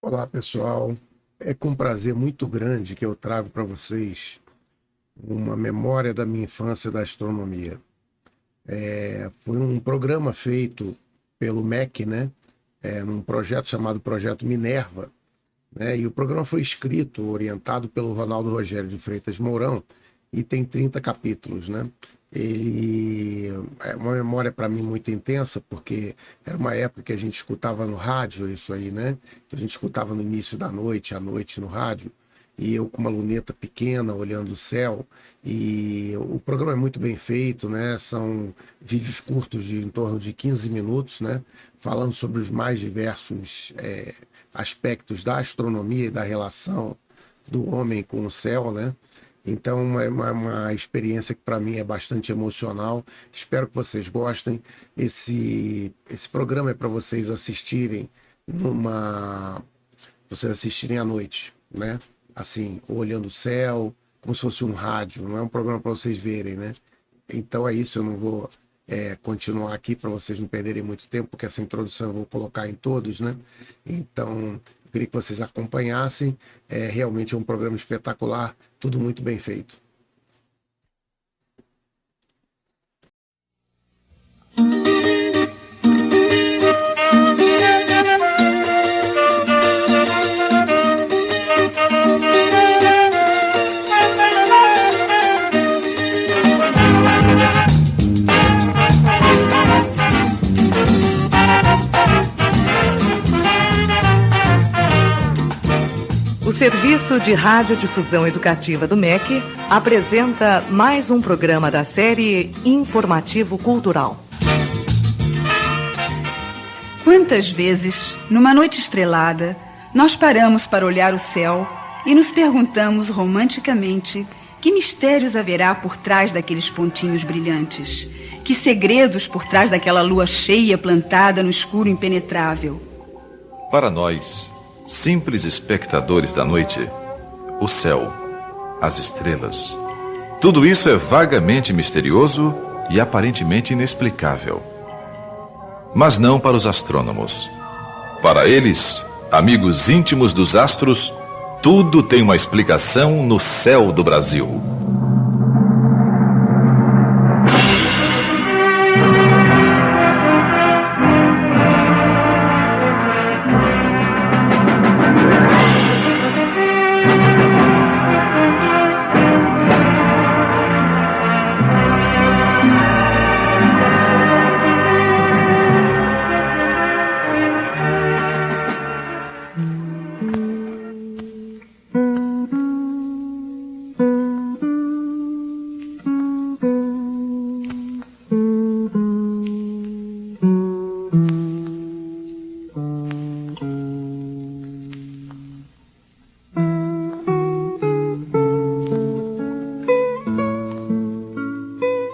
Olá, pessoal. É com prazer muito grande que eu trago para vocês uma memória da minha infância da astronomia. Foi um programa feito pelo MEC, né? Num projeto chamado Projeto Minerva, né? E o programa foi escrito, orientado pelo Ronaldo Rogério de Freitas Mourão e tem 30 capítulos, né? Ele é uma memória para mim muito intensa, porque era uma época que a gente escutava no rádio isso aí, né? Então a gente escutava no início da noite, à noite no rádio, e eu com uma luneta pequena olhando o céu. E o programa é muito bem feito, né? São vídeos curtos de em torno de 15 minutos, né? Falando sobre os mais diversos aspectos da astronomia e da relação do homem com o céu, né? Então é uma experiência que para mim é bastante emocional. Espero que vocês gostem. Esse programa é para vocês assistirem à noite, né? Assim, olhando o céu, como se fosse um rádio. Não é um programa para vocês verem, né? Então é isso. Eu não vou continuar aqui para vocês não perderem muito tempo, porque essa introdução eu vou colocar em todos, né? Então, eu queria que vocês acompanhassem. Realmente é um programa espetacular, tudo muito bem feito. O Serviço de Radiodifusão Educativa do MEC apresenta mais um programa da série Informativo Cultural. Quantas vezes, numa noite estrelada, nós paramos para olhar o céu e nos perguntamos romanticamente que mistérios haverá por trás daqueles pontinhos brilhantes, que segredos por trás daquela lua cheia plantada no escuro impenetrável. Para nós, simples espectadores da noite, o céu, as estrelas, tudo isso é vagamente misterioso e aparentemente inexplicável. Mas não para os astrônomos. Para eles, amigos íntimos dos astros, tudo tem uma explicação no céu do Brasil.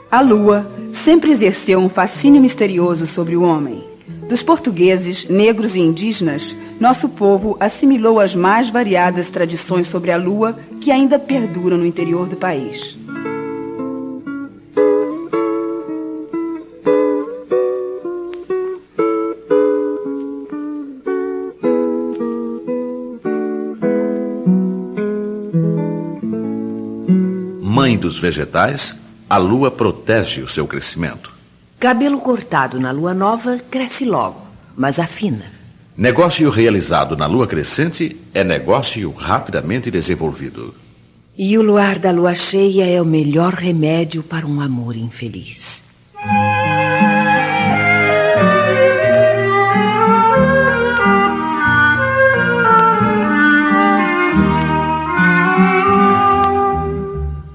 A lua sempre exerceu um fascínio misterioso sobre o homem. Dos portugueses, negros e indígenas, nosso povo assimilou as mais variadas tradições sobre a lua que ainda perduram no interior do país. Mãe dos vegetais, a lua protege o seu crescimento. Cabelo cortado na lua nova cresce logo, mas afina. Negócio realizado na lua crescente é negócio rapidamente desenvolvido. E o luar da lua cheia é o melhor remédio para um amor infeliz.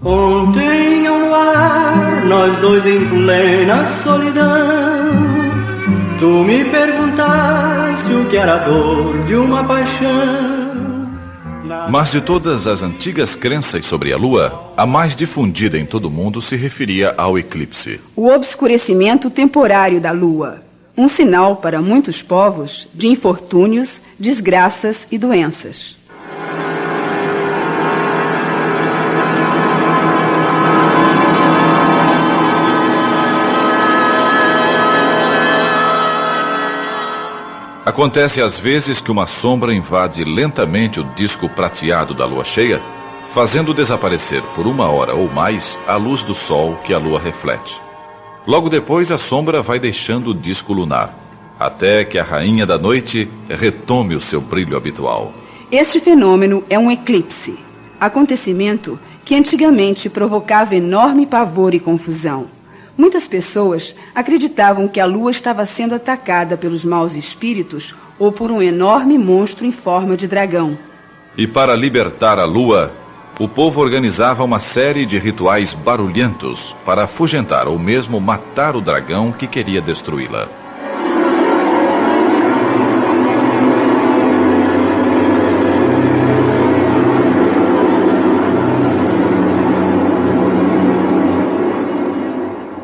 Ontem ao luar, nós dois em plena solidão, tu me perguntaste o que era a dor de uma paixão. Mas de todas as antigas crenças sobre a lua, a mais difundida em todo o mundo se referia ao eclipse. O obscurecimento temporário da lua, um sinal para muitos povos de infortúnios, desgraças e doenças. Acontece às vezes que uma sombra invade lentamente o disco prateado da lua cheia, fazendo desaparecer por 1 hora ou mais a luz do sol que a lua reflete. Logo depois, a sombra vai deixando o disco lunar, até que a rainha da noite retome o seu brilho habitual. Este fenômeno é um eclipse, acontecimento que antigamente provocava enorme pavor e confusão. Muitas pessoas acreditavam que a lua estava sendo atacada pelos maus espíritos ou por um enorme monstro em forma de dragão. E para libertar a lua, o povo organizava uma série de rituais barulhentos para afugentar ou mesmo matar o dragão que queria destruí-la.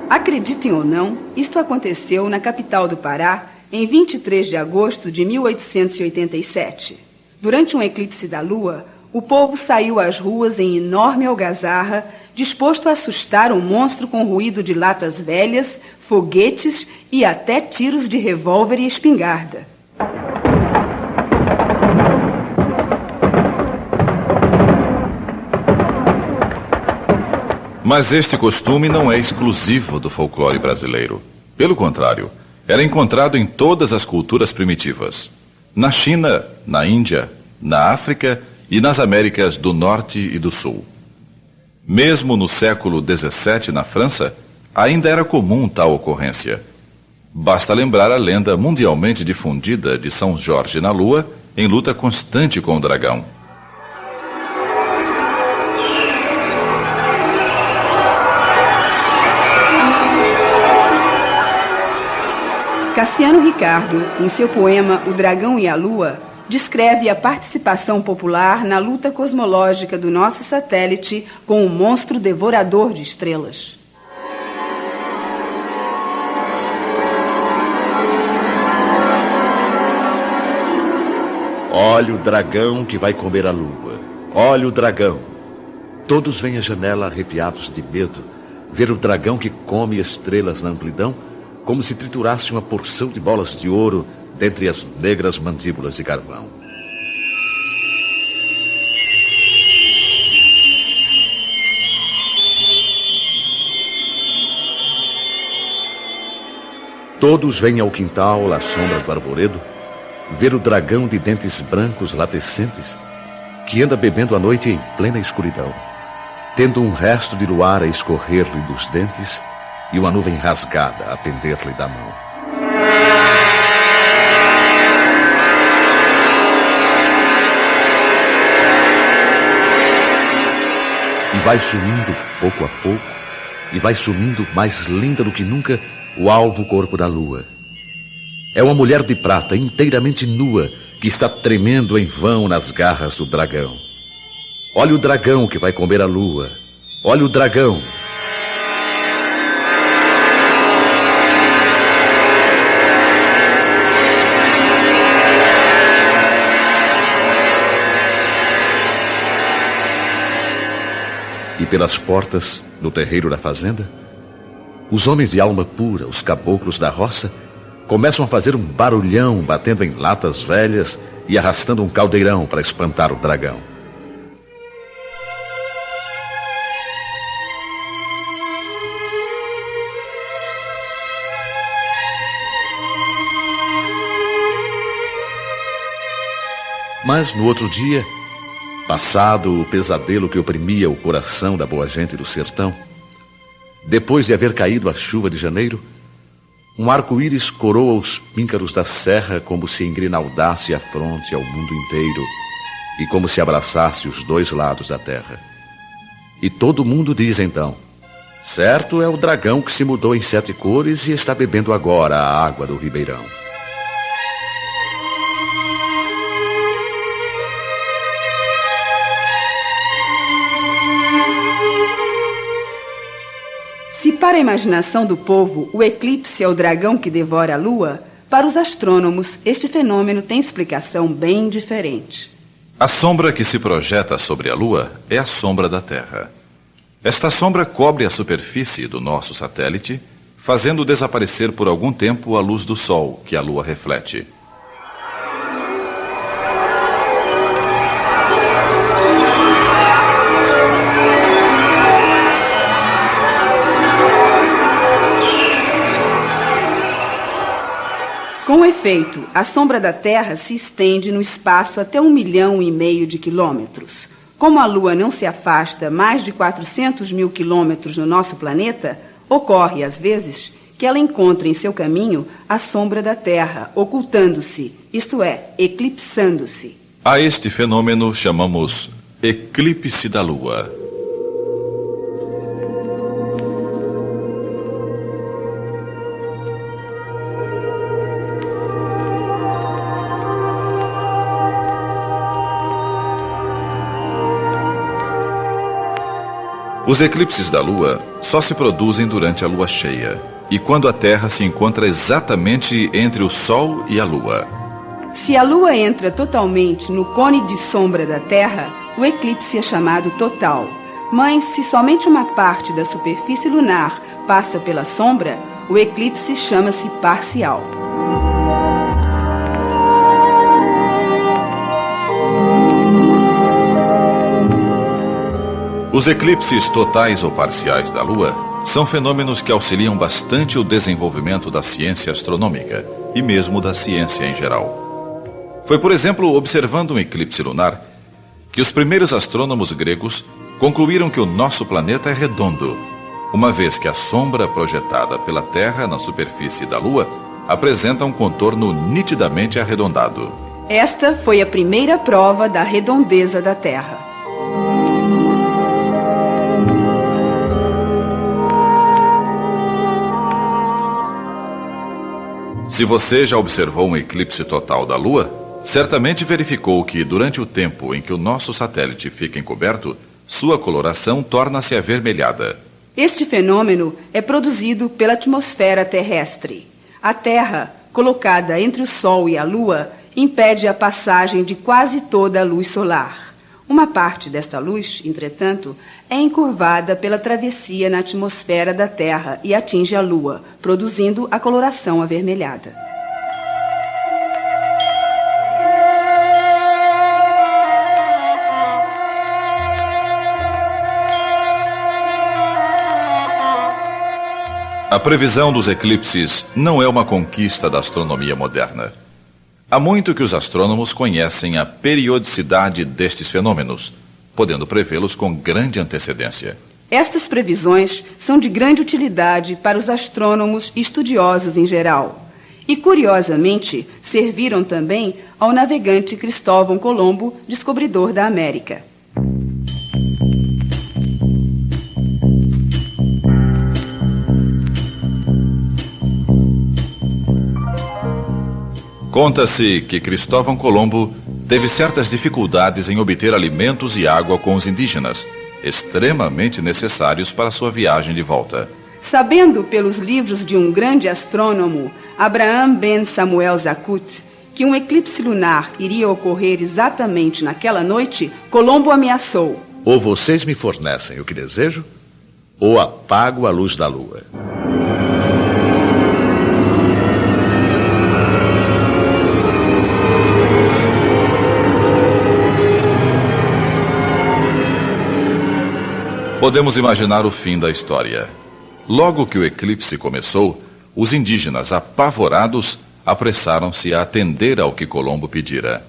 Acreditem ou não, isto aconteceu na capital do Pará em 23 de agosto de 1887. Durante um eclipse da lua, o povo saiu às ruas em enorme algazarra, disposto a assustar o monstro com ruído de latas velhas, foguetes e até tiros de revólver e espingarda. Mas este costume não é exclusivo do folclore brasileiro. Pelo contrário, era encontrado em todas as culturas primitivas. Na China, na Índia, na África e nas Américas do Norte e do Sul. Mesmo no século XVII, na França, ainda era comum tal ocorrência. Basta lembrar a lenda mundialmente difundida de São Jorge na Lua, em luta constante com o dragão. Cassiano Ricardo, em seu poema O Dragão e a Lua, descreve a participação popular na luta cosmológica do nosso satélite com o monstro devorador de estrelas. Olha o dragão que vai comer a lua. Olha o dragão. Todos vêm à janela arrepiados de medo, ver o dragão que come estrelas na amplidão, como se triturasse uma porção de bolas de ouro dentre as negras mandíbulas de carvão. Todos vêm ao quintal, à sombra do arvoredo, ver o dragão de dentes brancos latecentes, que anda bebendo a noite em plena escuridão, tendo um resto de luar a escorrer-lhe dos dentes e uma nuvem rasgada a pender-lhe da mão. E vai sumindo pouco a pouco, e vai sumindo mais linda do que nunca o alvo corpo da lua. É uma mulher de prata inteiramente nua que está tremendo em vão nas garras do dragão. Olha o dragão que vai comer a lua. Olha o dragão. E pelas portas do terreiro da fazenda, os homens de alma pura, os caboclos da roça, começam a fazer um barulhão, batendo em latas velhas e arrastando um caldeirão para espantar o dragão. Mas no outro dia, passado o pesadelo que oprimia o coração da boa gente do sertão, depois de haver caído a chuva de janeiro, um arco-íris coroa os píncaros da serra como se engrinaldasse a fronte ao mundo inteiro e como se abraçasse os dois lados da terra. E todo mundo diz então: certo é o dragão que se mudou em 7 cores e está bebendo agora a água do ribeirão. Se para a imaginação do povo o eclipse é o dragão que devora a lua, para os astrônomos este fenômeno tem explicação bem diferente. A sombra que se projeta sobre a lua é a sombra da Terra. Esta sombra cobre a superfície do nosso satélite, fazendo desaparecer por algum tempo a luz do sol que a lua reflete. efeito, a sombra da Terra se estende no espaço até 1,5 milhão de quilômetros. Como a Lua não se afasta mais de 400 mil quilômetros no nosso planeta, ocorre, às vezes, que ela encontra em seu caminho a sombra da Terra, ocultando-se, isto é, eclipsando-se. A este fenômeno chamamos eclipse da Lua. Os eclipses da Lua só se produzem durante a Lua cheia e quando a Terra se encontra exatamente entre o Sol e a Lua. Se a Lua entra totalmente no cone de sombra da Terra, o eclipse é chamado total. Mas se somente uma parte da superfície lunar passa pela sombra, o eclipse chama-se parcial. Os eclipses totais ou parciais da Lua são fenômenos que auxiliam bastante o desenvolvimento da ciência astronômica e mesmo da ciência em geral. Foi, por exemplo, observando um eclipse lunar que os primeiros astrônomos gregos concluíram que o nosso planeta é redondo, uma vez que a sombra projetada pela Terra na superfície da Lua apresenta um contorno nitidamente arredondado. Esta foi a primeira prova da redondeza da Terra. Se você já observou um eclipse total da Lua, certamente verificou que, durante o tempo em que o nosso satélite fica encoberto, sua coloração torna-se avermelhada. Este fenômeno é produzido pela atmosfera terrestre. A Terra, colocada entre o Sol e a Lua, impede a passagem de quase toda a luz solar. Uma parte desta luz, entretanto, é encurvada pela travessia na atmosfera da Terra e atinge a Lua, produzindo a coloração avermelhada. A previsão dos eclipses não é uma conquista da astronomia moderna. Há muito que os astrônomos conhecem a periodicidade destes fenômenos, podendo prevê-los com grande antecedência. Estas previsões são de grande utilidade para os astrônomos e estudiosos em geral. E, curiosamente, serviram também ao navegante Cristóvão Colombo, descobridor da América. Conta-se que Cristóvão Colombo teve certas dificuldades em obter alimentos e água com os indígenas, extremamente necessários para sua viagem de volta. Sabendo pelos livros de um grande astrônomo, Abraham Ben Samuel Zakut, que um eclipse lunar iria ocorrer exatamente naquela noite, Colombo ameaçou: ou vocês me fornecem o que desejo, ou apago a luz da lua. Podemos imaginar o fim da história. Logo que o eclipse começou, os indígenas, apavorados, apressaram-se a atender ao que Colombo pedira.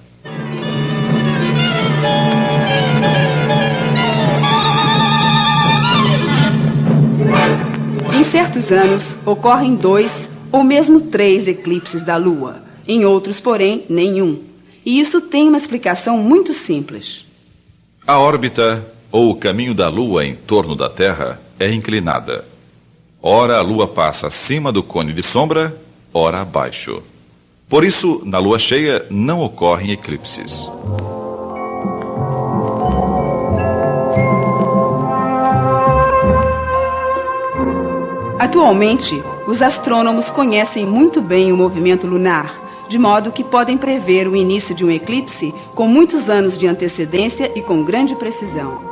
Em certos anos, ocorrem 2 ou mesmo 3 eclipses da Lua. Em outros, porém, nenhum. E isso tem uma explicação muito simples. A órbita, ou o caminho da Lua em torno da Terra, é inclinada. Ora a Lua passa acima do cone de sombra, ora abaixo. Por isso, na Lua cheia não ocorrem eclipses. Atualmente, os astrônomos conhecem muito bem o movimento lunar, de modo que podem prever o início de um eclipse com muitos anos de antecedência e com grande precisão.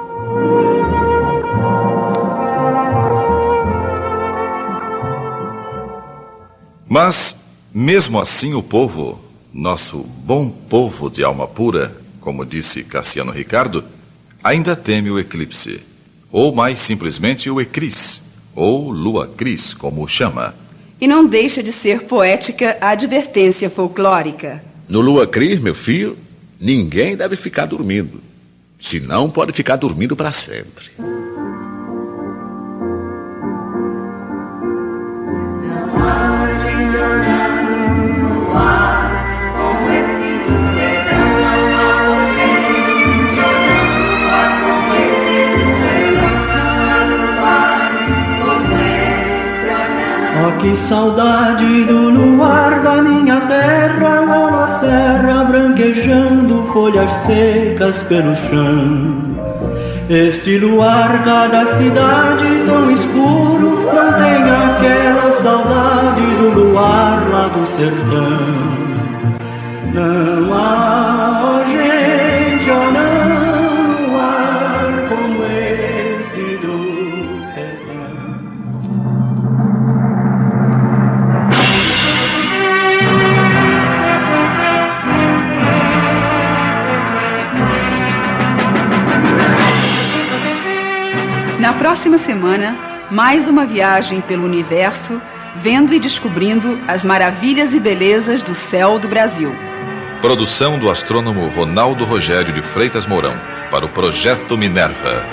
Mas, mesmo assim, o povo, nosso bom povo de alma pura, como disse Cassiano Ricardo, ainda teme o eclipse, ou mais simplesmente o ecris, ou lua cris, como o chama. E não deixa de ser poética a advertência folclórica. No Lua Cris, meu filho, ninguém deve ficar dormindo. Senão pode ficar dormindo para sempre. Que saudade do luar da minha terra, lá na serra, branquejando folhas secas pelo chão. Este luar cada cidade tão escuro, não tem aquela saudade do luar lá do sertão. Não há, oh gente, oh não, luar como esse do sertão. Na próxima semana, mais uma viagem pelo universo, vendo e descobrindo as maravilhas e belezas do céu do Brasil. Produção do astrônomo Ronaldo Rogério de Freitas Mourão para o Projeto Minerva.